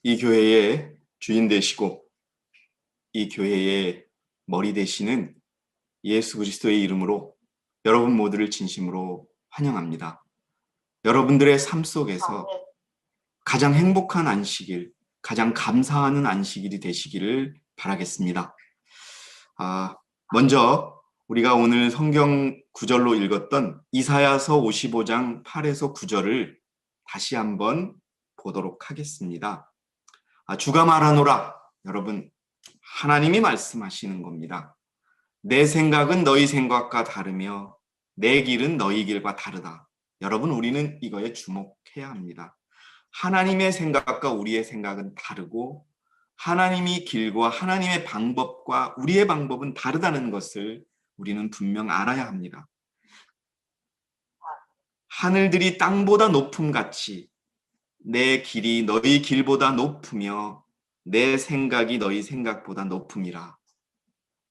이 교회의 주인 되시고 이 교회의 머리 되시는 예수 그리스도의 이름으로 여러분 모두를 진심으로 환영합니다. 여러분들의 삶 속에서 가장 행복한 안식일, 가장 감사하는 안식일이 되시기를 바라겠습니다. 먼저 우리가 오늘 성경 구절로 읽었던 이사야서 55장 8에서 9절을 다시 한번 보도록 하겠습니다. 주가 말하노라. 여러분, 하나님이 말씀하시는 겁니다. 내 생각은 너희 생각과 다르며 내 길은 너희 길과 다르다. 여러분, 우리는 이거에 주목해야 합니다. 하나님의 생각과 우리의 생각은 다르고 하나님의 길과 하나님의 방법과 우리의 방법은 다르다는 것을 우리는 분명 알아야 합니다. 하늘들이 땅보다 높음같이 내 길이 너희 길보다 높으며 내 생각이 너희 생각보다 높음이라.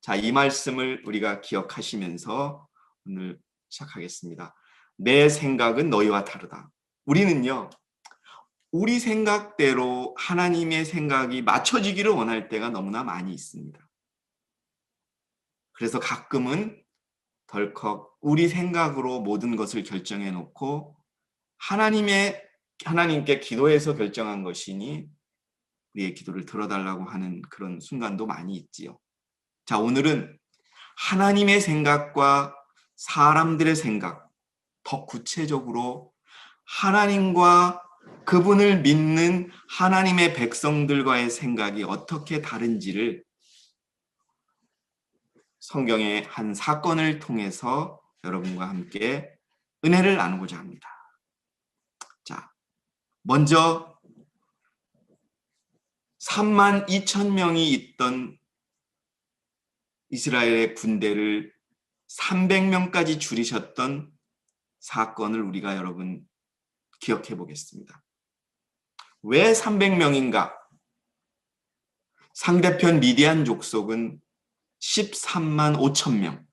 자, 이 말씀을 우리가 기억하시면서 오늘 시작하겠습니다. 내 생각은 너희와 다르다. 우리는요, 우리 생각대로 하나님의 생각이 맞춰지기를 원할 때가 너무나 많이 있습니다. 그래서 가끔은 덜컥 우리 생각으로 모든 것을 결정해 놓고 하나님께 기도해서 결정한 것이니 우리의 기도를 들어달라고 하는 그런 순간도 많이 있지요. 자, 오늘은 하나님의 생각과 사람들의 생각, 더 구체적으로 하나님과 그분을 믿는 하나님의 백성들과의 생각이 어떻게 다른지를 성경의 한 사건을 통해서 여러분과 함께 은혜를 나누고자 합니다. 자, 먼저 32,000명이 있던 이스라엘의 군대를 300명까지 줄이셨던 사건을 우리가 여러분 기억해 보겠습니다. 왜 300명인가? 상대편 미디안 족속은 13만 5천 명.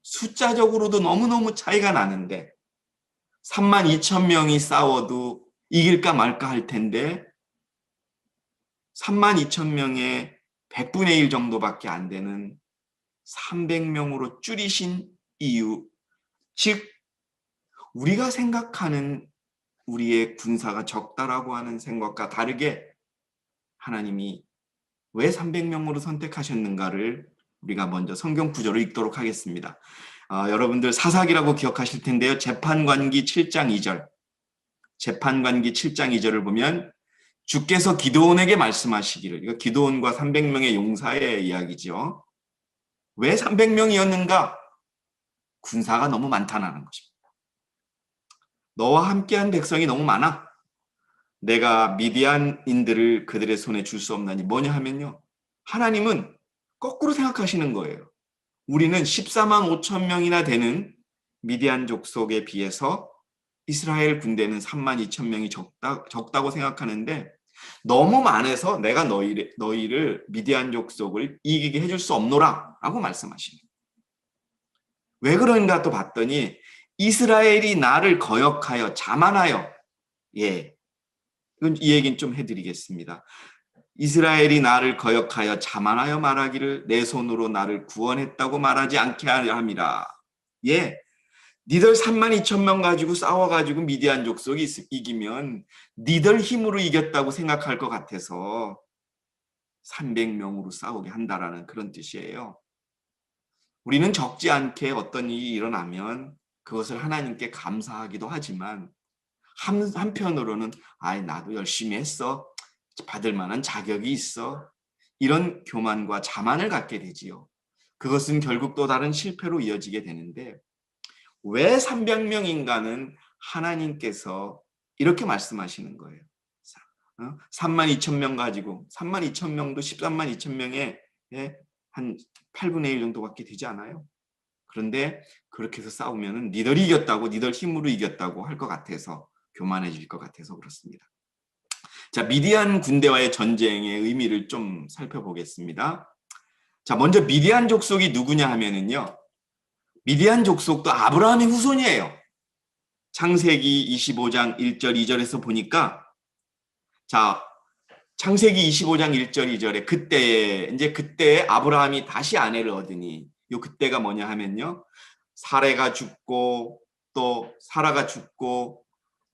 숫자적으로도 너무너무 차이가 나는데 3만 2천 명이 싸워도 이길까 말까 할 텐데 3만 2천 명의 100분의 1 정도밖에 안 되는 300명으로 줄이신 이유, 즉 우리가 생각하는 우리의 군사가 적다라고 하는 생각과 다르게 하나님이 왜 300명으로 선택하셨는가를 우리가 먼저 성경 구절을 읽도록 하겠습니다. 여러분들 사사기라고 기억하실 텐데요. 재판관기 7장 2절. 재판관기 7장 2절을 보면 주께서 기드온에게 말씀하시기를, 이거 기드온과 300명의 용사의 이야기죠. 왜 300명이었는가? 군사가 너무 많다는 것입니다. 너와 함께한 백성이 너무 많아. 내가 미디안인들을 그들의 손에 줄 수 없나니 뭐냐 하면요. 하나님은 거꾸로 생각하시는 거예요. 우리는 14만 5천 명이나 되는 미디안 족속에 비해서 이스라엘 군대는 3만 2천 명이 적다고 생각하는데 너무 많아서 내가 너희를 미디안 족속을 이기게 해줄 수 없노라 라고 말씀하시는 거예요. 왜 그런가 또 봤더니 이스라엘이 나를 거역하여 자만하여, 이 얘기는 좀 해드리겠습니다. 이스라엘이 나를 거역하여 자만하여 말하기를 내 손으로 나를 구원했다고 말하지 않게 하려 함이라. 니들 3만 2천 명 가지고 싸워가지고 미디안 족속이 이기면 니들 힘으로 이겼다고 생각할 것 같아서 300명으로 싸우게 한다라는 그런 뜻이에요. 우리는 적지 않게 어떤 일이 일어나면 그것을 하나님께 감사하기도 하지만 한편으로는 나도 열심히 했어. 받을 만한 자격이 있어. 이런 교만과 자만을 갖게 되지요. 그것은 결국 또 다른 실패로 이어지게 되는데 왜 300명인가는 하나님께서 이렇게 말씀하시는 거예요. 3만 2천 명 가지고 3만 2천 명도 13만 2천 명에 한 8분의 1 정도밖에 되지 않아요. 그런데 그렇게 해서 싸우면 니들이 이겼다고, 니들 힘으로 이겼다고 할 것 같아서 교만해질 것 같아서 그렇습니다. 자, 미디안 군대와의 전쟁의 의미를 좀 살펴보겠습니다. 자, 먼저 미디안 족속이 누구냐 하면은요. 미디안 족속도 아브라함의 후손이에요. 창세기 25장 1절 2절에서 보니까 자, 창세기 25장 1절 2절에 그때에 아브라함이 다시 아내를 얻으니, 요 그때가 뭐냐 하면요, 사레가 죽고 또 사라가 죽고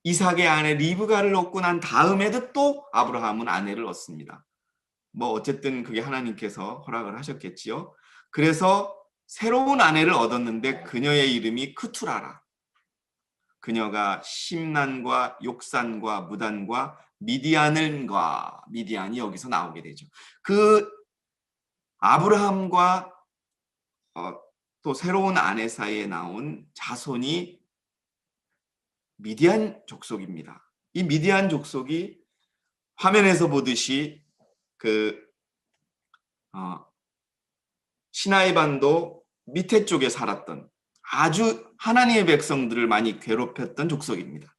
이삭의 아내 리브가를 얻고 난 다음에도 또 아브라함은 아내를 얻습니다. 뭐 어쨌든 그게 하나님께서 허락을 하셨겠지요. 그래서 새로운 아내를 얻었는데 그녀의 이름이 크투라라. 그녀가 심란과 욕산과 무단과 미디안이 여기서 나오게 되죠. 그 아브라함과 또 새로운 아내 사이에 나온 자손이 미디안 족속입니다. 이 미디안 족속이 화면에서 보듯이 그 시나이 반도 밑에 쪽에 살았던 아주 하나님의 백성들을 많이 괴롭혔던 족속입니다.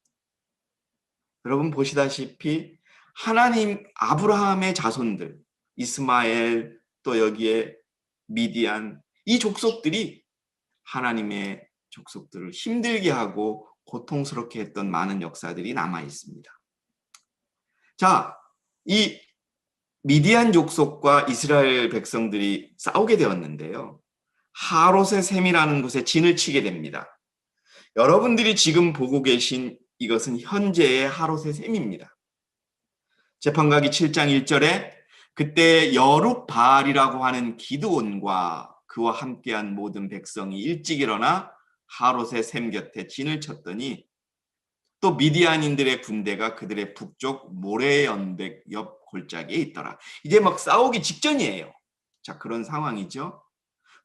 여러분 보시다시피 하나님 아브라함의 자손들 이스마엘 또 여기에 미디안 이 족속들이 하나님의 족속들을 힘들게 하고 고통스럽게 했던 많은 역사들이 남아 있습니다. 자, 이 미디안 족속과 이스라엘 백성들이 싸우게 되었는데요. 하롯의 샘이라는 곳에 진을 치게 됩니다. 여러분들이 지금 보고 계신 이것은 현재의 하롯의 샘입니다. 재판가기 7장 1절에 그때 여룻바알이라고 하는 기드온과 그와 함께한 모든 백성이 일찍 일어나 하롯의 샘 곁에 진을 쳤더니 또 미디안인들의 군대가 그들의 북쪽 모래 연백 옆 골짜기에 있더라. 이제 막 싸우기 직전이에요. 자, 그런 상황이죠.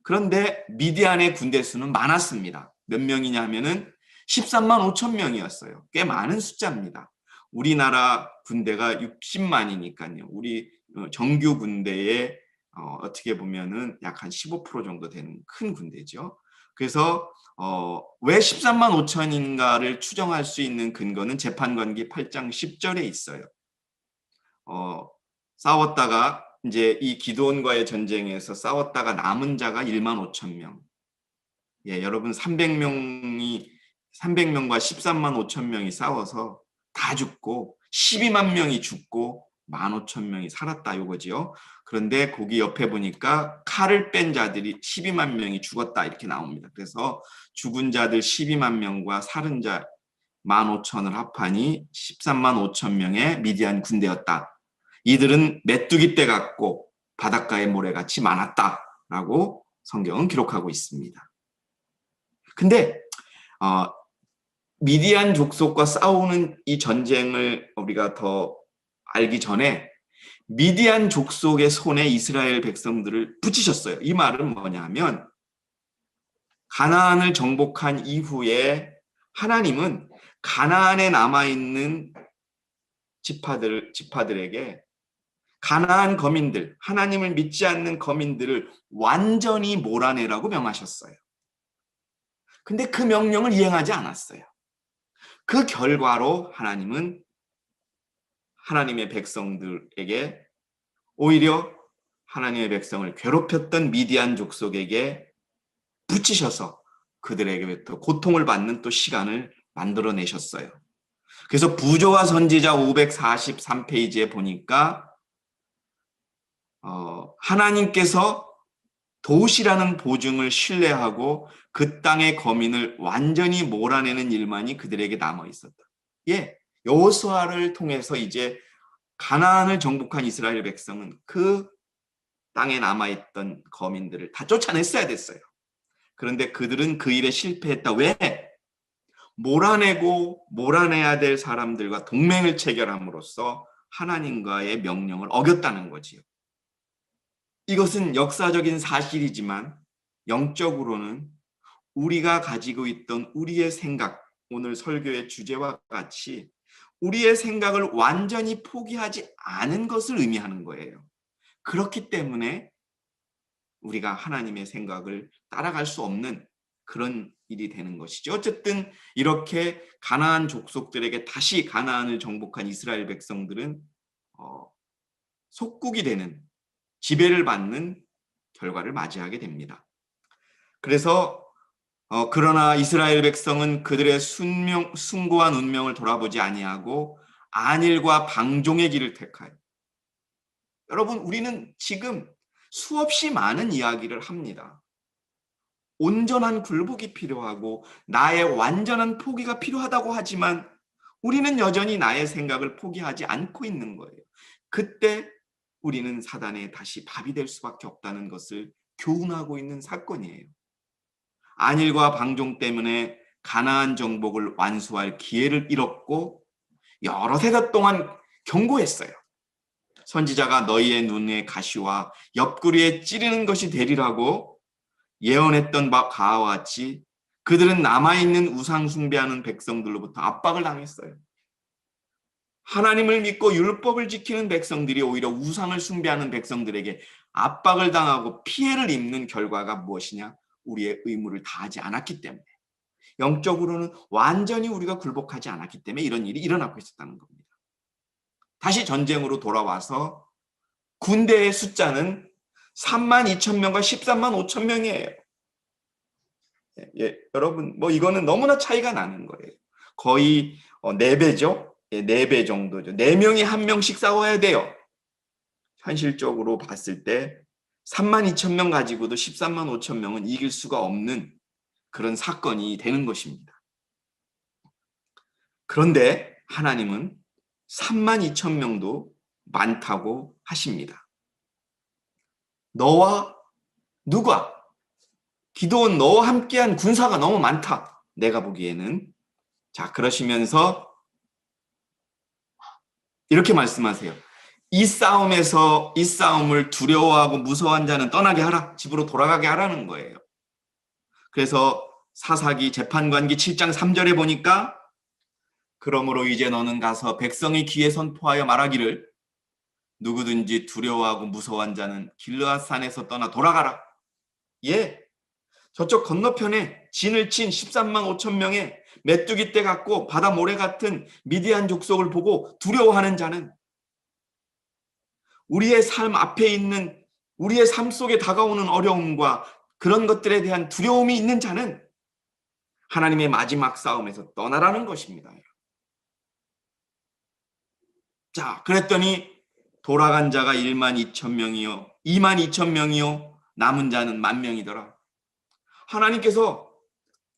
그런데 미디안의 군대 수는 많았습니다. 몇 명이냐 하면은 13만 5천 명이었어요. 꽤 많은 숫자입니다. 우리나라 군대가 60만이니까요. 우리 정규 군대의 어떻게 보면은 약 한 15% 정도 되는 큰 군대죠. 그래서 왜 13만 5천인가를 추정할 수 있는 근거는 재판관기 8장 10절에 있어요. 싸웠다가 이제 이 기드온과의 전쟁에서 싸웠다가 남은 자가 1만 5천 명. 예, 여러분 300명과 13만 5천 명이 싸워서 다 죽고 12만 명이 죽고 1만 5천 명이 살았다 이거지요. 그런데 거기 옆에 보니까 칼을 뺀 자들이 12만 명이 죽었다 이렇게 나옵니다. 그래서 죽은 자들 12만 명과 살은 자 1만 5천을 합하니 13만 5천 명의 미디안 군대였다. 이들은 메뚜기 떼 같고 바닷가의 모래같이 많았다라고 성경은 기록하고 있습니다. 근데 미디안 족속과 싸우는 이 전쟁을 우리가 더 알기 전에 미디안 족속의 손에 이스라엘 백성들을 붙이셨어요. 이 말은 뭐냐면 가나안을 정복한 이후에 하나님은 가나안에 남아있는 지파들에게 가나안 거민들, 하나님을 믿지 않는 거민들을 완전히 몰아내라고 명하셨어요. 근데 그 명령을 이행하지 않았어요. 그 결과로 하나님은 하나님의 백성들에게 오히려 하나님의 백성을 괴롭혔던 미디안 족속에게 붙이셔서 그들에게 또 고통을 받는 또 시간을 만들어내셨어요. 그래서 부조와 선지자 543페이지에 보니까 하나님께서 도시라는 보증을 신뢰하고 그 땅의 거민을 완전히 몰아내는 일만이 그들에게 남아 있었다. 예, 여호수아를 통해서 이제 가나안을 정복한 이스라엘 백성은 그 땅에 남아있던 거민들을 다 쫓아냈어야 됐어요. 그런데 그들은 그 일에 실패했다. 왜? 몰아내야 될 사람들과 동맹을 체결함으로써 하나님과의 명령을 어겼다는 거지요. 이것은 역사적인 사실이지만 영적으로는 우리가 가지고 있던 우리의 생각, 오늘 설교의 주제와 같이 우리의 생각을 완전히 포기하지 않은 것을 의미하는 거예요. 그렇기 때문에 우리가 하나님의 생각을 따라갈 수 없는 그런 일이 되는 것이죠. 어쨌든 이렇게 가나안 족속들에게 다시 가나안을 정복한 이스라엘 백성들은 속국이 되는 지배를 받는 결과를 맞이하게 됩니다. 그래서 그러나 이스라엘 백성은 그들의 숭고한 운명을 돌아보지 아니하고 안일과 방종의 길을 택하여 여러분, 우리는 지금 수없이 많은 이야기를 합니다. 온전한 굴복이 필요하고 나의 완전한 포기가 필요하다고 하지만 우리는 여전히 나의 생각을 포기하지 않고 있는 거예요. 그때 우리는 사단의 다시 밥이 될 수밖에 없다는 것을 교훈하고 있는 사건이에요. 안일과 방종 때문에 가나안 정복을 완수할 기회를 잃었고 여러 세대 동안 경고했어요. 선지자가 너희의 눈에 가시와 옆구리에 찌르는 것이 되리라고 예언했던 바와 같이 그들은 남아있는 우상 숭배하는 백성들로부터 압박을 당했어요. 하나님을 믿고 율법을 지키는 백성들이 오히려 우상을 숭배하는 백성들에게 압박을 당하고 피해를 입는 결과가 무엇이냐? 우리의 의무를 다하지 않았기 때문에, 영적으로는 완전히 우리가 굴복하지 않았기 때문에 이런 일이 일어나고 있었다는 겁니다. 다시 전쟁으로 돌아와서 군대의 숫자는 32,000명과 135,000명이에요. 여러분, 이거는 너무나 차이가 나는 거예요. 거의 4배죠. 4배 정도죠. 4명이 1명씩 싸워야 돼요. 현실적으로 봤을 때 32,000명 가지고도 135,000명은 이길 수가 없는 그런 사건이 되는 것입니다. 그런데 하나님은 32,000명도 많다고 하십니다. 너와 누가? 기도원 너와 함께한 군사가 너무 많다. 내가 보기에는. 자, 그러시면서 이렇게 말씀하세요. 이 싸움을 두려워하고 무서워한 자는 떠나게 하라. 집으로 돌아가게 하라는 거예요. 그래서 사사기 재판관기 7장 3절에 보니까 그러므로 이제 너는 가서 백성의 귀에 선포하여 말하기를 누구든지 두려워하고 무서워한 자는 길르앗산에서 떠나 돌아가라. 예, 저쪽 건너편에 진을 친 13만 5천 명의 메뚜기 떼 같고 바다 모래 같은 미디안 족속을 보고 두려워하는 자는, 우리의 삶 앞에 있는, 우리의 삶 속에 다가오는 어려움과 그런 것들에 대한 두려움이 있는 자는 하나님의 마지막 싸움에서 떠나라는 것입니다. 자, 그랬더니 돌아간 자가 1만 2천 명이요 2만 2천 명이요 남은 자는 10,000명이더라. 하나님께서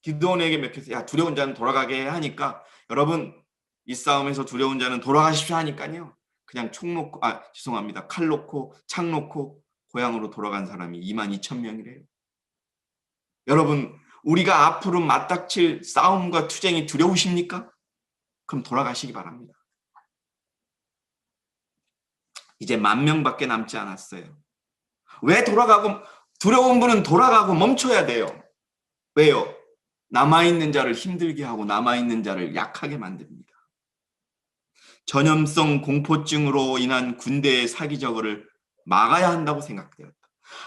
기드온에게 맡겨서 야, 두려운 자는 돌아가게 하니까, 여러분, 이 싸움에서 두려운 자는 돌아가십시오 하니까요, 그냥 칼 놓고 창 놓고 고향으로 돌아간 사람이 2만 2천 명이래요. 여러분, 우리가 앞으로 맞닥칠 싸움과 투쟁이 두려우십니까? 그럼 돌아가시기 바랍니다. 이제 10,000명밖에 남지 않았어요. 왜 두려운 분은 돌아가고 멈춰야 돼요. 왜요? 남아있는 자를 힘들게 하고 남아있는 자를 약하게 만듭니다. 전염성 공포증으로 인한 군대의 사기적을 막아야 한다고 생각되었다.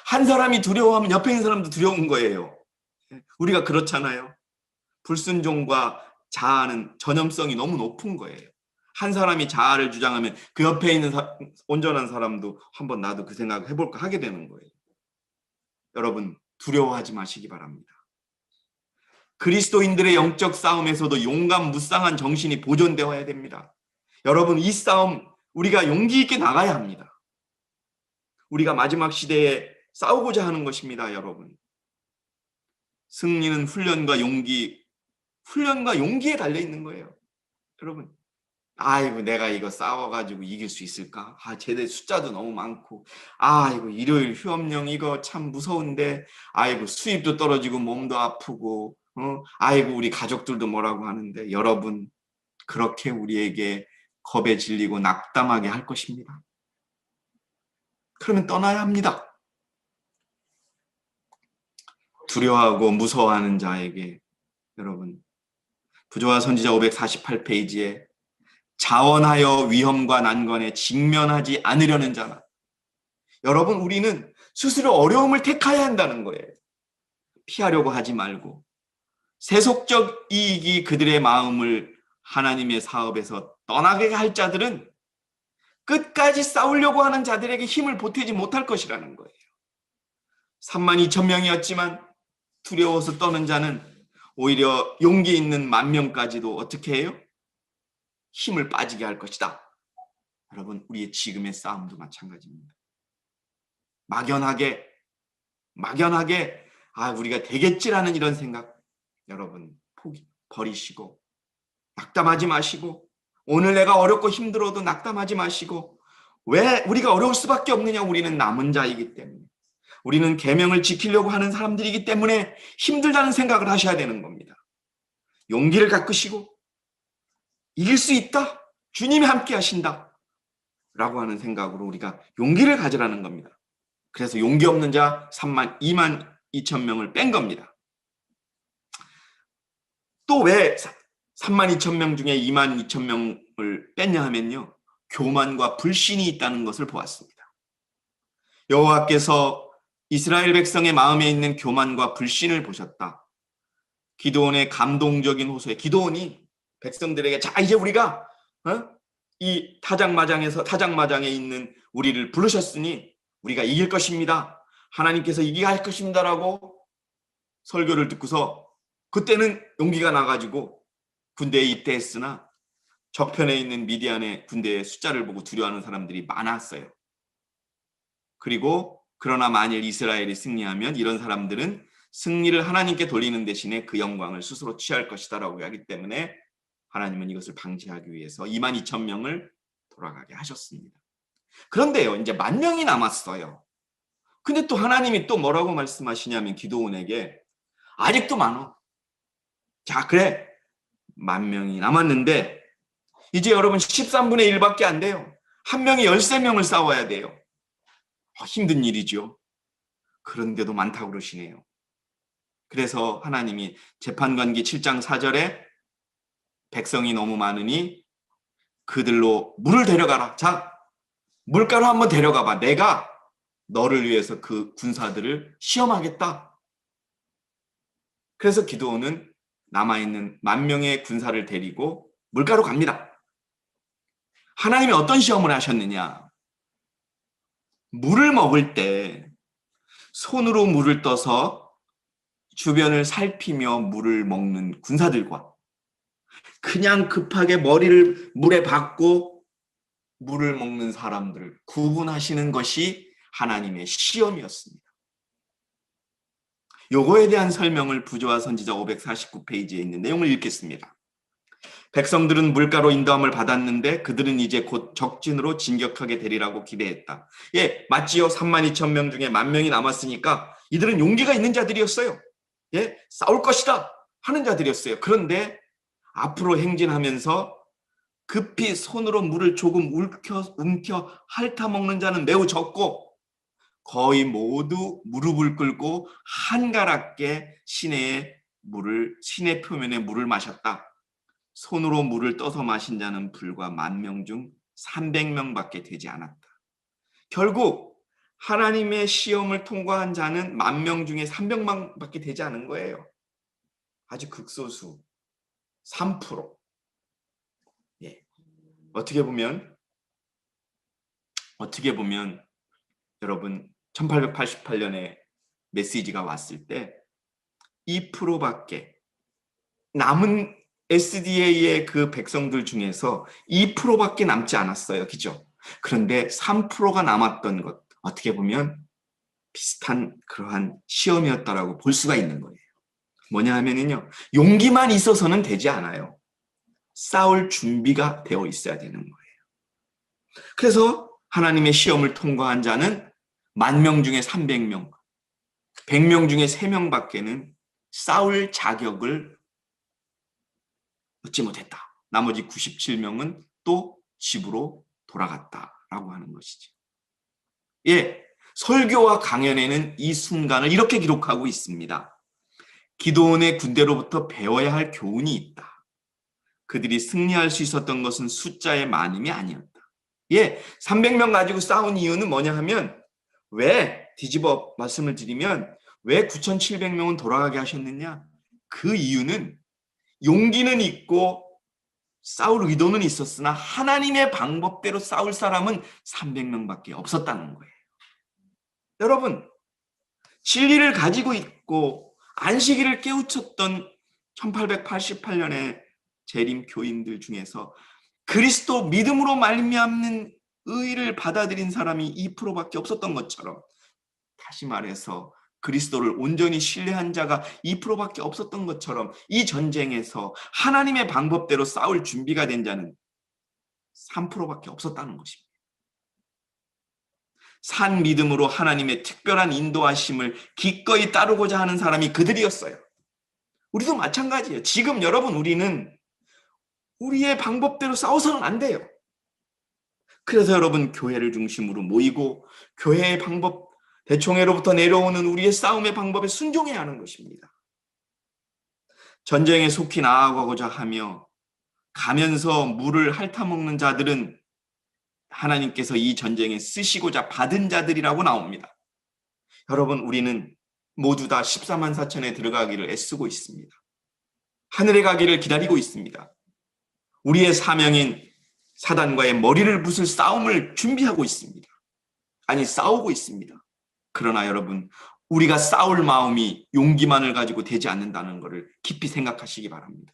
한 사람이 두려워하면 옆에 있는 사람도 두려운 거예요. 우리가 그렇잖아요. 불순종과 자아는 전염성이 너무 높은 거예요. 한 사람이 자아를 주장하면 그 옆에 있는 온전한 사람도 한번 나도 그 생각 해볼까 하게 되는 거예요. 여러분, 두려워하지 마시기 바랍니다. 그리스도인들의 영적 싸움에서도 용감 무쌍한 정신이 보존되어야 됩니다. 여러분, 이 싸움 우리가 용기 있게 나가야 합니다. 우리가 마지막 시대에 싸우고자 하는 것입니다, 여러분. 승리는 훈련과 용기에 달려 있는 거예요. 여러분, 아이고, 내가 이거 싸워가지고 이길 수 있을까? 쟤들 숫자도 너무 많고, 아이고, 일요일 휴업령 이거 참 무서운데, 아이고, 수입도 떨어지고 몸도 아프고, 아이고, 우리 가족들도 뭐라고 하는데, 여러분, 그렇게 우리에게 겁에 질리고 낙담하게 할 것입니다. 그러면 떠나야 합니다. 두려워하고 무서워하는 자에게, 여러분, 부조화 선지자 548페이지에 자원하여 위험과 난관에 직면하지 않으려는 자나, 여러분, 우리는 스스로 어려움을 택해야 한다는 거예요. 피하려고 하지 말고, 세속적 이익이 그들의 마음을 하나님의 사업에서 떠나게 할 자들은 끝까지 싸우려고 하는 자들에게 힘을 보태지 못할 것이라는 거예요. 32,000명이었지만 두려워서 떠는 자는 오히려 용기 있는 10,000명까지도 어떻게 해요? 힘을 빠지게 할 것이다. 여러분, 우리의 지금의 싸움도 마찬가지입니다. 막연하게 우리가 되겠지라는 이런 생각 여러분 버리시고 낙담하지 마시고, 오늘 내가 어렵고 힘들어도 낙담하지 마시고, 왜 우리가 어려울 수밖에 없느냐? 우리는 남은 자이기 때문에, 우리는 계명을 지키려고 하는 사람들이기 때문에 힘들다는 생각을 하셔야 되는 겁니다. 용기를 갖으시고 이길 수 있다, 주님이 함께 하신다 라고 하는 생각으로 우리가 용기를 가지라는 겁니다. 그래서 용기 없는 자 2만 2천 명을 뺀 겁니다. 또 왜 3만 2천 명 중에 2만 2천 명을 뺐냐 하면요, 교만과 불신이 있다는 것을 보았습니다. 여호와께서 이스라엘 백성의 마음에 있는 교만과 불신을 보셨다. 기드온의 감동적인 호소에 기드온이 백성들에게 자 이제 우리가 이 타작마장에 있는 우리를 부르셨으니 우리가 이길 것입니다. 하나님께서 이기게 할 것입니다라고 설교를 듣고서 그때는 용기가 나가지고 군대에 입대했으나 적편에 있는 미디안의 군대의 숫자를 보고 두려워하는 사람들이 많았어요. 그리고 그러나 만일 이스라엘이 승리하면 이런 사람들은 승리를 하나님께 돌리는 대신에 그 영광을 스스로 취할 것이다 라고 하기 때문에 하나님은 이것을 방지하기 위해서 2만 2천 명을 돌아가게 하셨습니다. 그런데요, 이제 10,000명이 남았어요. 근데 또 하나님이 또 뭐라고 말씀하시냐면 기드온에게 아직도 많어. 자, 그래. 10,000명이 남았는데 이제 여러분 13분의 1밖에 안 돼요. 한 명이 13명을 싸워야 돼요. 힘든 일이죠. 그런데도 많다고 그러시네요. 그래서 하나님이 재판관기 7장 4절에 백성이 너무 많으니 그들로 물을 데려가라. 자, 물가로 한번 데려가봐. 내가 너를 위해서 그 군사들을 시험하겠다. 그래서 기드온은 남아있는 10,000명의 군사를 데리고 물가로 갑니다. 하나님이 어떤 시험을 하셨느냐? 물을 먹을 때 손으로 물을 떠서 주변을 살피며 물을 먹는 군사들과 그냥 급하게 머리를 물에 박고 물을 먹는 사람들을 구분하시는 것이 하나님의 시험이었습니다. 요거에 대한 설명을 부조와 선지자 549페이지에 있는 내용을 읽겠습니다. 백성들은 물가로 인도함을 받았는데 그들은 이제 곧 적진으로 진격하게 되리라고 기대했다. 예, 맞지요. 3만 2천 명 중에 10,000명이 남았으니까 이들은 용기가 있는 자들이었어요. 예, 싸울 것이다 하는 자들이었어요. 그런데 앞으로 행진하면서 급히 손으로 물을 조금 움켜 핥아먹는 자는 매우 적고 거의 모두 무릎을 꿇고 한가롭게 시내 표면에 물을 마셨다. 손으로 물을 떠서 마신 자는 불과 10,000명 중 300명밖에 되지 않았다. 결국 하나님의 시험을 통과한 자는 10,000명 중에 300명밖에 되지 않은 거예요. 아주 극소수 3%. 예. 어떻게 보면 여러분 1888년에 메시지가 왔을 때 2%밖에 남은 SDA의 그 백성들 중에서 2%밖에 남지 않았어요. 그죠? 그런데 3%가 남았던 것, 어떻게 보면 비슷한 그러한 시험이었다라고 볼 수가 있는 거예요. 뭐냐 하면은요, 용기만 있어서는 되지 않아요. 싸울 준비가 되어 있어야 되는 거예요. 그래서 하나님의 시험을 통과한 자는 10,000명 중에 300명, 100명 중에 3명밖에는 싸울 자격을 얻지 못했다. 나머지 97명은 또 집으로 돌아갔다라고 하는 것이죠. 예, 설교와 강연에는 이 순간을 이렇게 기록하고 있습니다. 기드온의 군대로부터 배워야 할 교훈이 있다. 그들이 승리할 수 있었던 것은 숫자의 많음이 아니었다. 예, 300명 가지고 싸운 이유는 뭐냐 하면 왜 뒤집어 말씀을 드리면 왜 9,700명은 돌아가게 하셨느냐? 그 이유는 용기는 있고 싸울 의도는 있었으나 하나님의 방법대로 싸울 사람은 300명밖에 없었다는 거예요. 여러분, 진리를 가지고 있고 안식일을 깨우쳤던 1888년의 재림 교인들 중에서 그리스도 믿음으로 말미암는 의를 받아들인 사람이 2%밖에 없었던 것처럼 다시 말해서 그리스도를 온전히 신뢰한 자가 2%밖에 없었던 것처럼 이 전쟁에서 하나님의 방법대로 싸울 준비가 된 자는 3%밖에 없었다는 것입니다. 산 믿음으로 하나님의 특별한 인도하심을 기꺼이 따르고자 하는 사람이 그들이었어요. 우리도 마찬가지예요. 지금 여러분, 우리는 우리의 방법대로 싸워서는 안 돼요. 그래서 여러분, 교회를 중심으로 모이고 교회의 방법, 대총회로부터 내려오는 우리의 싸움의 방법에 순종해야 하는 것입니다. 전쟁에 속히 나아가고자 하며 가면서 물을 핥아먹는 자들은 하나님께서 이 전쟁에 쓰시고자 받은 자들이라고 나옵니다. 여러분, 우리는 모두 다 14만 4천에 들어가기를 애쓰고 있습니다. 하늘에 가기를 기다리고 있습니다. 우리의 사명인 사단과의 머리를 부술 싸움을 준비하고 있습니다. 아니, 싸우고 있습니다. 그러나 여러분, 우리가 싸울 마음이 용기만을 가지고 되지 않는다는 것을 깊이 생각하시기 바랍니다.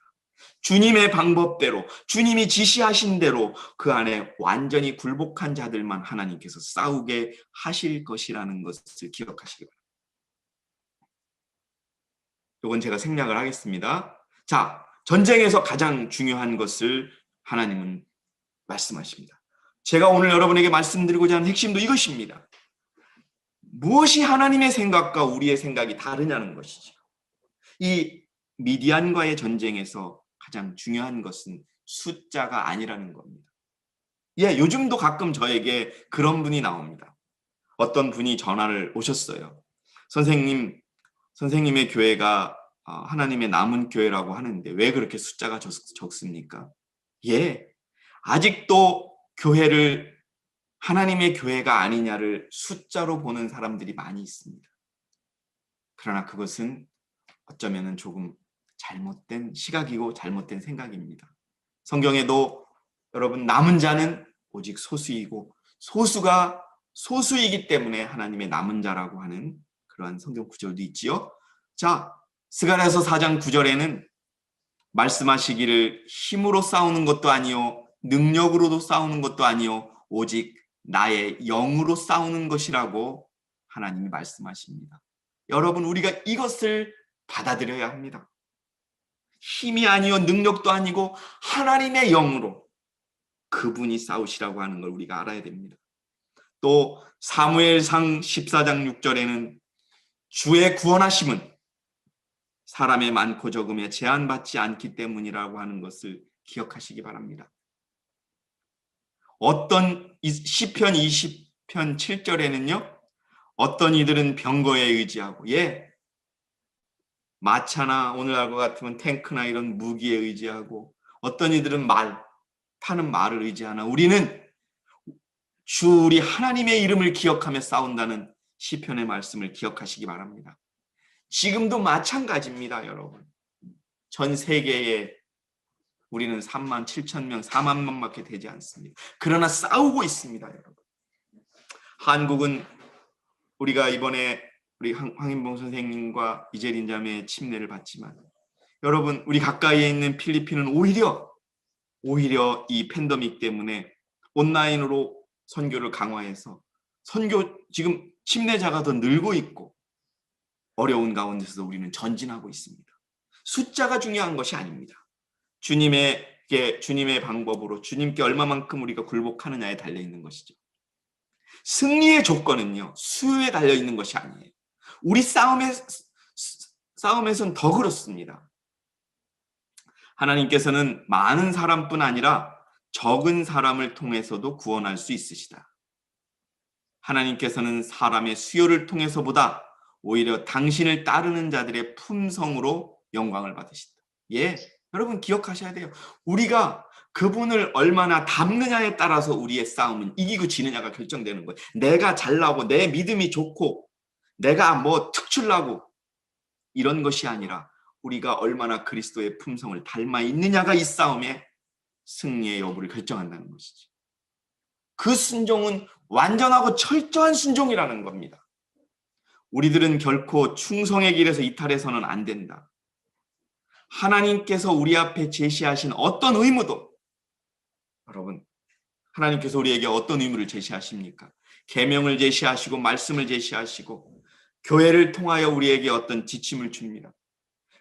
주님의 방법대로, 주님이 지시하신 대로 그 안에 완전히 굴복한 자들만 하나님께서 싸우게 하실 것이라는 것을 기억하시기 바랍니다. 이건 제가 생략을 하겠습니다. 자, 전쟁에서 가장 중요한 것을 하나님은 말씀하십니다. 제가 오늘 여러분에게 말씀드리고자 하는 핵심도 이것입니다. 무엇이 하나님의 생각과 우리의 생각이 다르냐는 것이죠. 이 미디안과의 전쟁에서 가장 중요한 것은 숫자가 아니라는 겁니다. 예, 요즘도 가끔 저에게 그런 분이 나옵니다. 어떤 분이 전화를 오셨어요. 선생님의 교회가 하나님의 남은 교회라고 하는데 왜 그렇게 숫자가 적습니까? 예, 아직도 교회를 하나님의 교회가 아니냐를 숫자로 보는 사람들이 많이 있습니다. 그러나 그것은 어쩌면 조금 잘못된 시각이고 잘못된 생각입니다. 성경에도 여러분, 남은 자는 오직 소수이고 소수가 소수이기 때문에 하나님의 남은 자라고 하는 그러한 성경 구절도 있지요. 자, 스가랴서 4장 9절에는 말씀하시기를 힘으로 싸우는 것도 아니요 능력으로도 싸우는 것도 아니요 오직 나의 영으로 싸우는 것이라고 하나님이 말씀하십니다. 여러분, 우리가 이것을 받아들여야 합니다. 힘이 아니요 능력도 아니고 하나님의 영으로 그분이 싸우시라고 하는 걸 우리가 알아야 됩니다. 또 사무엘상 14장 6절에는 주의 구원하심은 사람의 많고 적음에 제한받지 않기 때문이라고 하는 것을 기억하시기 바랍니다. 어떤 시편 20편 7절에는요, 어떤 이들은 병거에 의지하고, 예, 마차나 오늘날과 같으면 탱크나 이런 무기에 의지하고, 어떤 이들은 타는 말을 의지하나, 우리는 주 우리 하나님의 이름을 기억하며 싸운다는 시편의 말씀을 기억하시기 바랍니다. 지금도 마찬가지입니다, 여러분. 전 세계에 우리는 3만 7천 명, 4만 명밖에 되지 않습니다. 그러나 싸우고 있습니다, 여러분. 한국은 우리가 이번에 우리 황인봉 선생님과 이재린 자매의 침례를 받지만, 여러분, 우리 가까이에 있는 필리핀은 오히려 이 팬데믹 때문에 온라인으로 선교를 강화해서 지금 침례자가 더 늘고 있고 어려운 가운데서 우리는 전진하고 있습니다. 숫자가 중요한 것이 아닙니다. 주님의 방법으로 주님께 얼마만큼 우리가 굴복하느냐에 달려있는 것이죠. 승리의 조건은요, 수요에 달려있는 것이 아니에요. 우리 싸움에서는 더 그렇습니다. 하나님께서는 많은 사람뿐 아니라 적은 사람을 통해서도 구원할 수 있으시다. 하나님께서는 사람의 수요를 통해서보다 오히려 당신을 따르는 자들의 품성으로 영광을 받으신다. 예, 여러분 기억하셔야 돼요. 우리가 그분을 얼마나 닮느냐에 따라서 우리의 싸움은 이기고 지느냐가 결정되는 거예요. 내가 잘나고 내 믿음이 좋고 내가 뭐 특출나고 이런 것이 아니라 우리가 얼마나 그리스도의 품성을 닮아 있느냐가 이 싸움의 승리의 여부를 결정한다는 것이지. 그 순종은 완전하고 철저한 순종이라는 겁니다. 우리들은 결코 충성의 길에서 이탈해서는 안 된다. 하나님께서 우리 앞에 제시하신 어떤 의무도, 여러분, 하나님께서 우리에게 어떤 의무를 제시하십니까? 계명을 제시하시고 말씀을 제시하시고 교회를 통하여 우리에게 어떤 지침을 줍니다.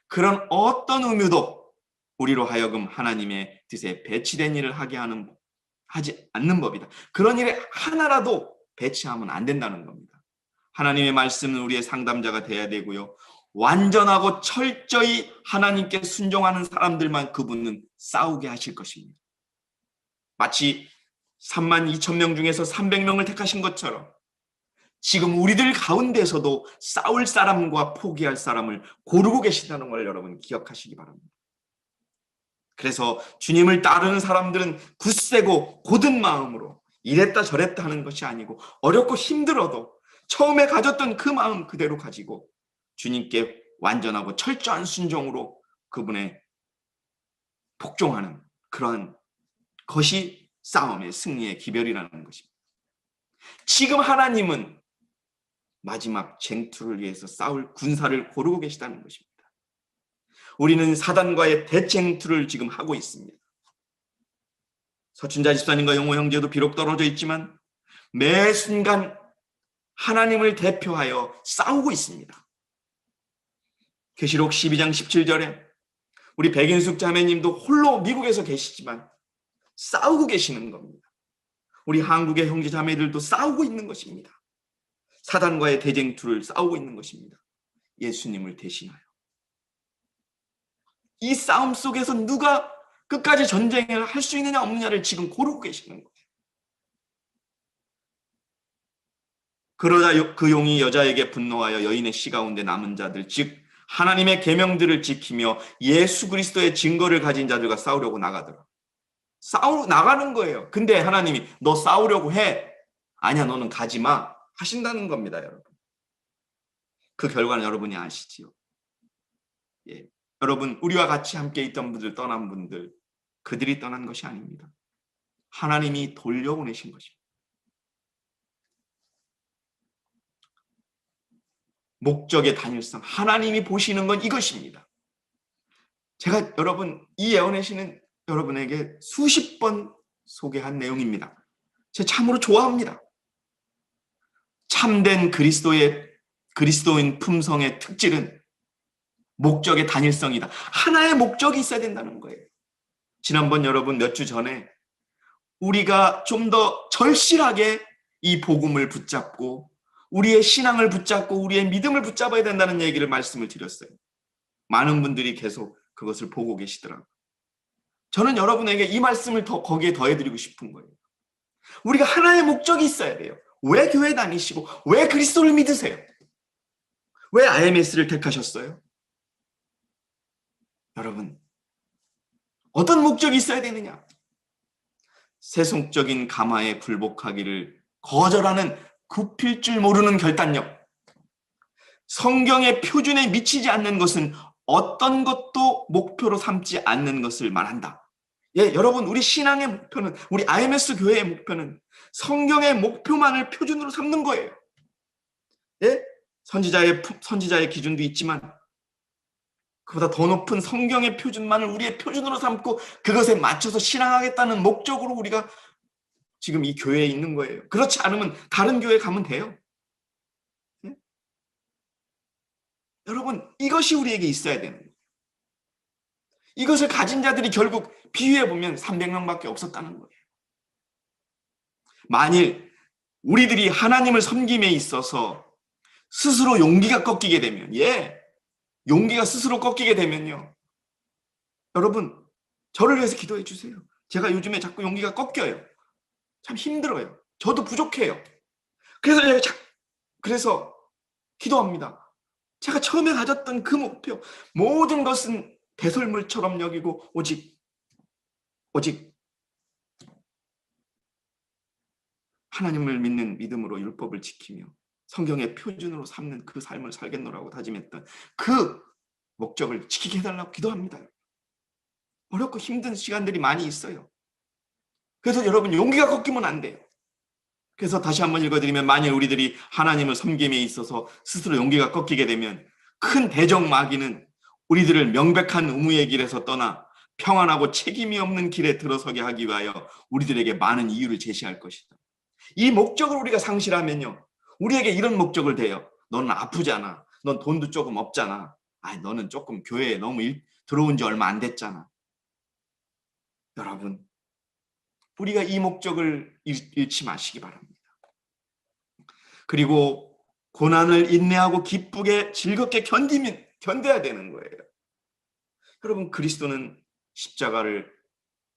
그런 어떤 의무도 우리로 하여금 하나님의 뜻에 배치된 일을 하지 않는 법이다. 그런 일에 하나라도 배치하면 안 된다는 겁니다. 하나님의 말씀은 우리의 상담자가 돼야 되고요. 완전하고 철저히 하나님께 순종하는 사람들만 그분은 싸우게 하실 것입니다. 마치 32,000명 중에서 300명을 택하신 것처럼 지금 우리들 가운데서도 싸울 사람과 포기할 사람을 고르고 계신다는 걸 여러분 기억하시기 바랍니다. 그래서 주님을 따르는 사람들은 굳세고 곧은 마음으로 이랬다 저랬다 하는 것이 아니고 어렵고 힘들어도 처음에 가졌던 그 마음 그대로 가지고 주님께 완전하고 철저한 순종으로 그분의 복종하는 그러한 것이 싸움의 승리의 기별이라는 것입니다. 지금 하나님은 마지막 쟁투를 위해서 싸울 군사를 고르고 계시다는 것입니다. 우리는 사단과의 대쟁투를 지금 하고 있습니다. 서춘자 집사님과 영호 형제도 비록 떨어져 있지만 매 순간 하나님을 대표하여 싸우고 있습니다. 계시록 12장 17절에 우리 백인숙 자매님도 홀로 미국에서 계시지만 싸우고 계시는 겁니다. 우리 한국의 형제 자매들도 싸우고 있는 것입니다. 사단과의 대쟁투를 싸우고 있는 것입니다. 예수님을 대신하여. 이 싸움 속에서 누가 끝까지 전쟁을 할 수 있느냐 없느냐를 지금 고르고 계시는 거예요. 그러자 그 용이 여자에게 분노하여 여인의 씨 가운데 남은 자들, 즉 하나님의 계명들을 지키며 예수 그리스도의 증거를 가진 자들과 싸우려고 나가더라. 나가는 거예요. 근데 하나님이 너 싸우려고 해. 아니야, 너는 가지 마. 하신다는 겁니다, 여러분. 그 결과는 여러분이 아시지요. 예. 여러분, 우리와 같이 함께 있던 분들, 떠난 분들, 그들이 떠난 것이 아닙니다. 하나님이 돌려보내신 것입니다. 목적의 단일성, 하나님이 보시는 건 이것입니다. 제가 여러분, 이 예언의 시는 여러분에게 수십 번 소개한 내용입니다. 제가 참으로 좋아합니다. 참된 그리스도인 품성의 특질은 목적의 단일성이다. 하나의 목적이 있어야 된다는 거예요. 지난번 여러분 몇 주 전에 우리가 좀 더 절실하게 이 복음을 붙잡고 우리의 신앙을 붙잡고 우리의 믿음을 붙잡아야 된다는 얘기를 말씀을 드렸어요. 많은 분들이 계속 그것을 보고 계시더라고요. 저는 여러분에게 이 말씀을 거기에 더해드리고 싶은 거예요. 우리가 하나의 목적이 있어야 돼요. 왜 교회 다니시고 왜 그리스도를 믿으세요? 왜 IMS를 택하셨어요? 여러분, 어떤 목적이 있어야 되느냐? 세속적인 가마에 굴복하기를 거절하는 굽힐 줄 모르는 결단력. 성경의 표준에 미치지 않는 것은 어떤 것도 목표로 삼지 않는 것을 말한다. 예, 여러분, 우리 신앙의 목표는, 우리 IMS 교회의 목표는 성경의 목표만을 표준으로 삼는 거예요. 예? 선지자의 기준도 있지만 그보다 더 높은 성경의 표준만을 우리의 표준으로 삼고 그것에 맞춰서 신앙하겠다는 목적으로 우리가 지금 이 교회에 있는 거예요. 그렇지 않으면 다른 교회 가면 돼요. 예? 여러분, 이것이 우리에게 있어야 되는 거예요. 이것을 가진 자들이 결국 비유해 보면 300명밖에 없었다는 거예요. 만일 우리들이 하나님을 섬김에 있어서 스스로 용기가 꺾이게 되면, 용기가 스스로 꺾이게 되면요, 여러분, 저를 위해서 기도해 주세요. 제가 요즘에 자꾸 용기가 꺾여요. 참 힘들어요. 저도 부족해요. 그래서 기도합니다. 제가 처음에 가졌던 그 목표, 모든 것은 배설물처럼 여기고 오직 하나님을 믿는 믿음으로 율법을 지키며 성경의 표준으로 삼는 그 삶을 살겠노라고 다짐했던 그 목적을 지키게 해달라고 기도합니다. 어렵고 힘든 시간들이 많이 있어요. 그래서 여러분, 용기가 꺾이면 안 돼요. 그래서 다시 한번 읽어드리면, 만일 우리들이 하나님을 섬김에 있어서 스스로 용기가 꺾이게 되면 큰 대적 마귀는 우리들을 명백한 의무의 길에서 떠나 평안하고 책임이 없는 길에 들어서게 하기 위하여 우리들에게 많은 이유를 제시할 것이다. 이 목적을 우리가 상실하면요, 우리에게 이런 목적을 대요. 너는 아프잖아. 넌 돈도 조금 없잖아. 너는 조금 교회에 너무 들어온 지 얼마 안 됐잖아. 여러분, 우리가 이 목적을 잃지 마시기 바랍니다. 그리고 고난을 인내하고 기쁘게 즐겁게 견뎌야 되는 거예요. 여러분, 그리스도는 십자가를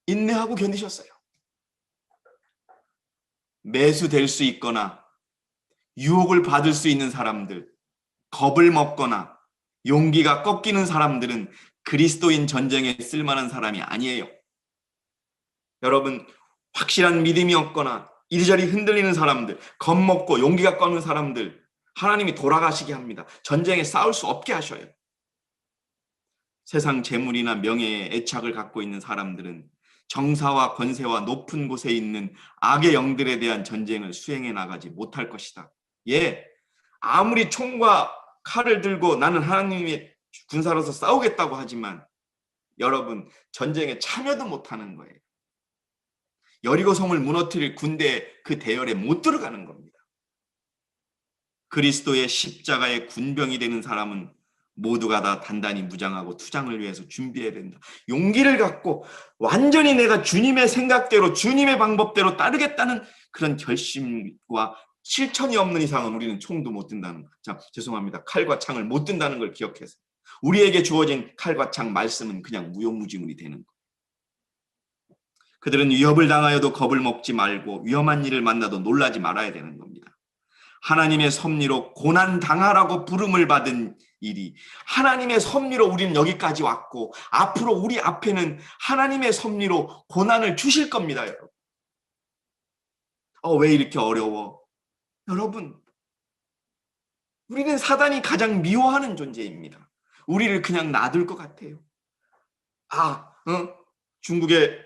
인내하고 견디셨어요. 매수될 수 있거나 유혹을 받을 수 있는 사람들, 겁을 먹거나 용기가 꺾이는 사람들은 그리스도인 전쟁에 쓸만한 사람이 아니에요. 여러분, 확실한 믿음이 없거나 이리저리 흔들리는 사람들, 겁먹고 용기가 꺾는 사람들, 하나님이 돌아가시게 합니다. 전쟁에 싸울 수 없게 하셔요. 세상 재물이나 명예에 애착을 갖고 있는 사람들은 정사와 권세와 높은 곳에 있는 악의 영들에 대한 전쟁을 수행해 나가지 못할 것이다. 아무리 총과 칼을 들고 나는 하나님의 군사로서 싸우겠다고 하지만 여러분, 전쟁에 참여도 못하는 거예요. 여리고 성을 무너뜨릴 군대 그 대열에 못 들어가는 겁니다. 그리스도의 십자가의 군병이 되는 사람은 모두가 다 단단히 무장하고 투장을 위해서 준비해야 된다. 용기를 갖고 완전히 내가 주님의 생각대로 주님의 방법대로 따르겠다는 그런 결심과 실천이 없는 이상은 우리는 총도 못 든다는 거. 죄송합니다. 칼과 창을 못 든다는 걸 기억해서 우리에게 주어진 칼과 창 말씀은 그냥 무용무지물이 되는 거. 그들은 위협을 당하여도 겁을 먹지 말고 위험한 일을 만나도 놀라지 말아야 되는 겁니다. 하나님의 섭리로 고난 당하라고 부름을 받은 일이 하나님의 섭리로 우리는 여기까지 왔고 앞으로 우리 앞에는 하나님의 섭리로 고난을 주실 겁니다. 여러분. 왜 이렇게 어려워? 여러분, 우리는 사단이 가장 미워하는 존재입니다. 우리를 그냥 놔둘 것 같아요. 중국에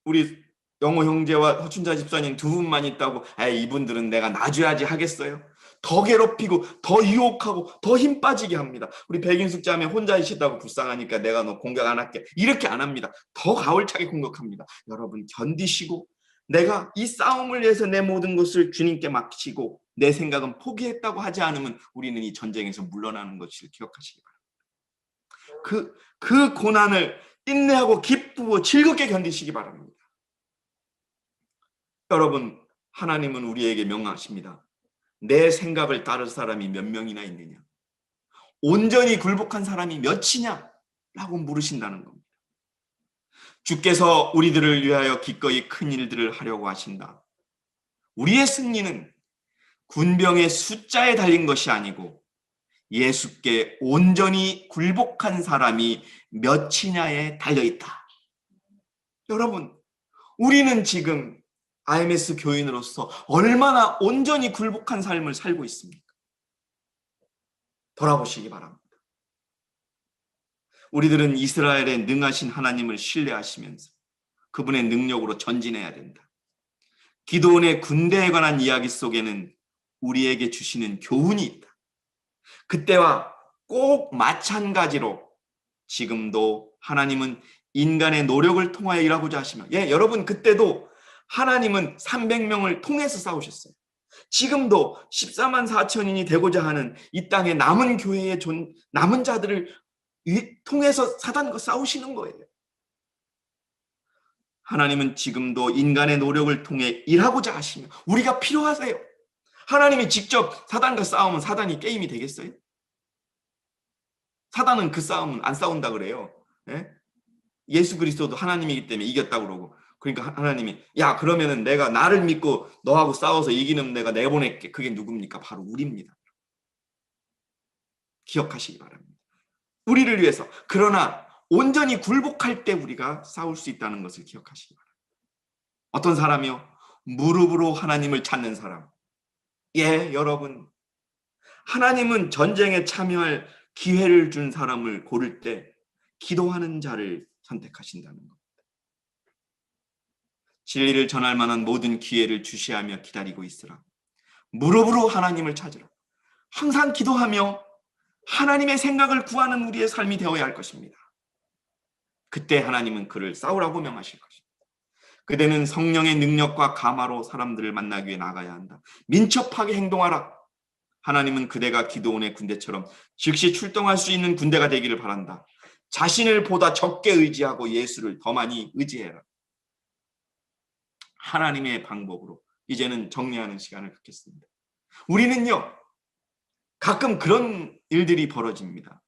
우리 영호 형제와 허춘자 집사님 두 분만 있다고 이분들은 내가 놔줘야지 하겠어요? 더 괴롭히고 더 유혹하고 더 힘 빠지게 합니다. 우리 백인숙 자매 혼자 있다고 불쌍하니까 내가 너 공격 안 할게. 이렇게 안 합니다. 더 가울차게 공격합니다. 여러분, 견디시고 내가 이 싸움을 위해서 내 모든 것을 주님께 맡기고 내 생각은 포기했다고 하지 않으면 우리는 이 전쟁에서 물러나는 것을 기억하시기 바랍니다. 그 고난을 인내하고 기쁘고 즐겁게 견디시기 바랍니다. 여러분, 하나님은 우리에게 명하십니다. 내 생각을 따를 사람이 몇 명이나 있느냐? 온전히 굴복한 사람이 몇이냐? 라고 물으신다는 겁니다. 주께서 우리들을 위하여 기꺼이 큰 일들을 하려고 하신다. 우리의 승리는 군병의 숫자에 달린 것이 아니고 예수께 온전히 굴복한 사람이 몇이냐에 달려있다. 여러분, 우리는 지금 IMS 교인으로서 얼마나 온전히 굴복한 삶을 살고 있습니까? 돌아보시기 바랍니다. 우리들은 이스라엘의 능하신 하나님을 신뢰하시면서 그분의 능력으로 전진해야 된다. 기드온의 군대에 관한 이야기 속에는 우리에게 주시는 교훈이 있다. 그때와 꼭 마찬가지로 지금도 하나님은 인간의 노력을 통하여 일하고자 하시며 여러분, 그때도 하나님은 300명을 통해서 싸우셨어요. 지금도 14만 4천인이 되고자 하는 이 땅의 남은 교회의 남은 자들을 통해서 사단과 싸우시는 거예요. 하나님은 지금도 인간의 노력을 통해 일하고자 하시며 우리가 필요하세요. 하나님이 직접 사단과 싸우면 사단이 게임이 되겠어요? 사단은 그 싸움은 안 싸운다 그래요. 예수 그리스도도 하나님이기 때문에 이겼다고 그러고, 그러니까 하나님이 그러면은 내가 나를 믿고 너하고 싸워서 이기는 내가 내보낼게. 그게 누굽니까? 바로 우리입니다. 기억하시기 바랍니다. 우리를 위해서. 그러나 온전히 굴복할 때 우리가 싸울 수 있다는 것을 기억하시기 바랍니다. 어떤 사람이요? 무릎으로 하나님을 찾는 사람. 여러분, 하나님은 전쟁에 참여할 기회를 준 사람을 고를 때 기도하는 자를 선택하신다는 겁니다. 진리를 전할 만한 모든 기회를 주시하며 기다리고 있으라. 무릎으로 하나님을 찾으라. 항상 기도하며 하나님의 생각을 구하는 우리의 삶이 되어야 할 것입니다. 그때 하나님은 그를 싸우라고 명하실 것입니다. 그대는 성령의 능력과 감화로 사람들을 만나기 위해 나가야 한다. 민첩하게 행동하라. 하나님은 그대가 기드온의 군대처럼 즉시 출동할 수 있는 군대가 되기를 바란다. 자신을 보다 적게 의지하고 예수를 더 많이 의지해라. 하나님의 방법으로 이제는 정리하는 시간을 갖겠습니다. 우리는요, 가끔 그런 일들이 벌어집니다.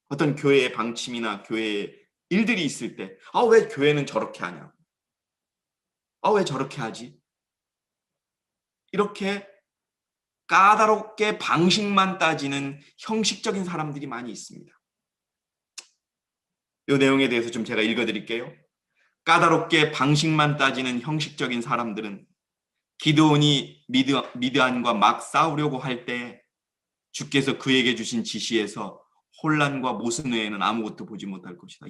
어떤 교회의 방침이나 교회의 일들이 있을 때, 왜 교회는 저렇게 하냐? 왜 저렇게 하지? 이렇게 까다롭게 방식만 따지는 형식적인 사람들이 많이 있습니다. 이 내용에 대해서 좀 제가 읽어드릴게요. 까다롭게 방식만 따지는 형식적인 사람들은 기드온이 미드안과 막 싸우려고 할 때 주께서 그에게 주신 지시에서 혼란과 모순 외에는 아무것도 보지 못할 것이다.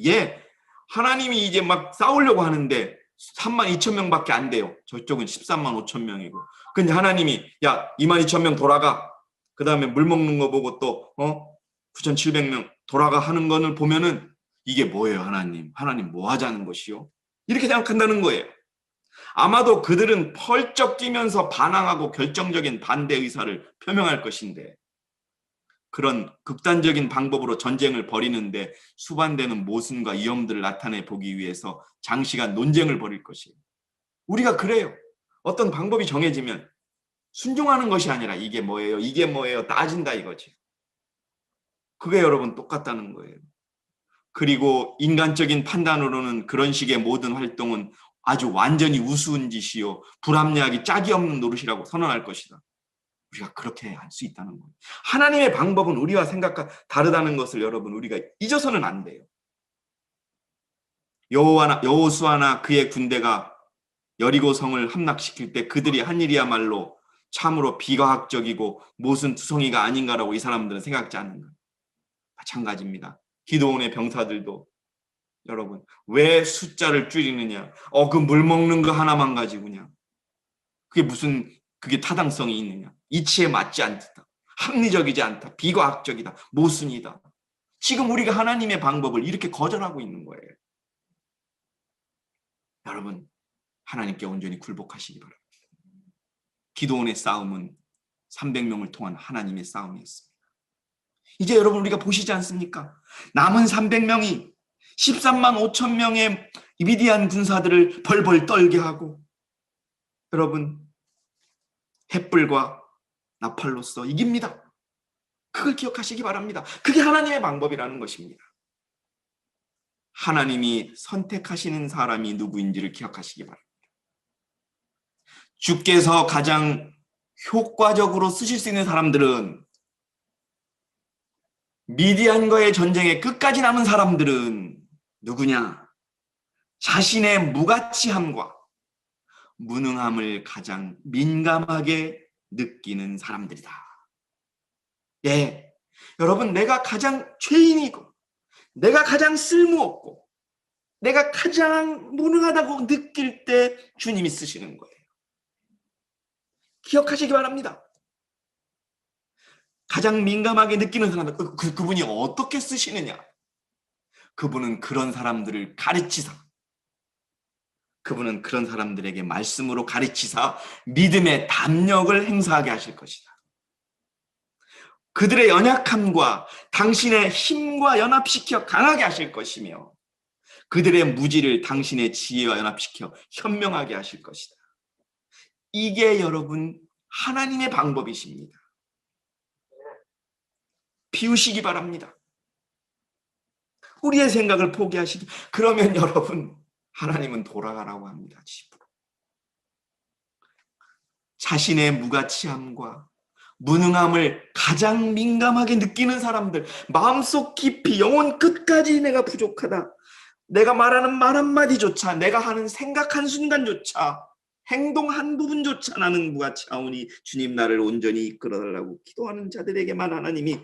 하나님이 이제 막 싸우려고 하는데 32,000명밖에 안 돼요. 저쪽은 135,000명이고. 근데 하나님이 22,000명 돌아가. 그 다음에 물 먹는 거 보고 또 9,700명 돌아가 하는 거를 보면은 이게 뭐예요, 하나님? 하나님 뭐 하자는 것이요? 이렇게 생각한다는 거예요. 아마도 그들은 펄쩍 뛰면서 반항하고 결정적인 반대 의사를 표명할 것인데 그런 극단적인 방법으로 전쟁을 벌이는데 수반되는 모순과 위험들을 나타내 보기 위해서 장시간 논쟁을 벌일 것이에요. 우리가 그래요. 어떤 방법이 정해지면 순종하는 것이 아니라 이게 뭐예요? 이게 뭐예요? 따진다 이거지. 그게 여러분 똑같다는 거예요. 그리고 인간적인 판단으로는 그런 식의 모든 활동은 아주 완전히 우스운 짓이요. 불합리하기 짝이 없는 노릇이라고 선언할 것이다. 우리가 그렇게 할 수 있다는 거예요. 하나님의 방법은 우리와 생각과 다르다는 것을 여러분 우리가 잊어서는 안 돼요. 여호수아나 그의 군대가 여리고 성을 함락시킬 때 그들이 한 일이야말로 참으로 비과학적이고 모순투성이가 아닌가라고 이 사람들은 생각지 않는가. 마찬가지입니다. 기드온의 병사들도 여러분 왜 숫자를 줄이느냐? 그 물 먹는 거 하나만 가지고냐? 그게 타당성이 있느냐? 이치에 맞지 않다. 합리적이지 않다. 비과학적이다. 모순이다. 지금 우리가 하나님의 방법을 이렇게 거절하고 있는 거예요. 여러분 하나님께 온전히 굴복하시기 바랍니다. 기드온의 싸움은 300명을 통한 하나님의 싸움이었습니다. 이제 여러분 우리가 보시지 않습니까? 남은 300명이 13만 5천 명의 미디안 군사들을 벌벌 떨게 하고 여러분 횃불과 나팔로써 이깁니다. 그걸 기억하시기 바랍니다. 그게 하나님의 방법이라는 것입니다. 하나님이 선택하시는 사람이 누구인지를 기억하시기 바랍니다. 주께서 가장 효과적으로 쓰실 수 있는 사람들은 미디안과의 전쟁에 끝까지 남은 사람들은 누구냐? 자신의 무가치함과 무능함을 가장 민감하게 느끼는 사람들이다. 여러분 내가 가장 죄인이고 내가 가장 쓸모없고 내가 가장 무능하다고 느낄 때 주님이 쓰시는 거예요. 기억하시기 바랍니다. 가장 민감하게 느끼는 사람들, 그분이 어떻게 쓰시느냐? 그분은 그런 사람들을 가르치사, 그분은 그런 사람들에게 말씀으로 가르치사 믿음의 담력을 행사하게 하실 것이다. 그들의 연약함과 당신의 힘과 연합시켜 강하게 하실 것이며 그들의 무지를 당신의 지혜와 연합시켜 현명하게 하실 것이다. 이게 여러분 하나님의 방법이십니다. 비우시기 바랍니다. 우리의 생각을 포기하시기. 그러면 여러분 하나님은 돌아가라고 합니다. 집으로. 자신의 무가치함과 무능함을 가장 민감하게 느끼는 사람들, 마음속 깊이 영혼 끝까지 내가 부족하다. 내가 말하는 말 한마디조차, 내가 하는 생각 한순간조차, 행동 한 부분조차 나는 무가치하오니 주님 나를 온전히 이끌어달라고 기도하는 자들에게만 하나님이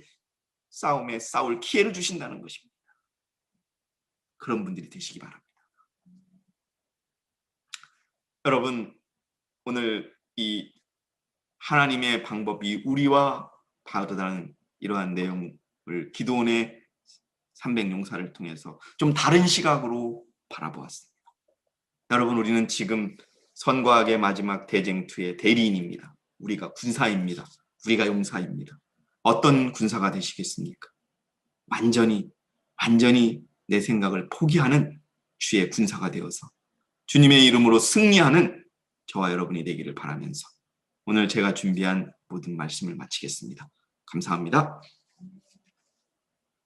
싸움에 싸울 기회를 주신다는 것입니다. 그런 분들이 되시기 바랍니다. 여러분 오늘 이 하나님의 방법이 우리와 다르다는 이러한 내용을 기드온의 300용사를 통해서 좀 다른 시각으로 바라보았습니다. 여러분 우리는 지금 선과악의 마지막 대쟁투의 대리인입니다. 우리가 군사입니다. 우리가 용사입니다. 어떤 군사가 되시겠습니까? 완전히 내 생각을 포기하는 주의 군사가 되어서 주님의 이름으로 승리하는 저와 여러분이 되기를 바라면서 오늘 제가 준비한 모든 말씀을 마치겠습니다. 감사합니다.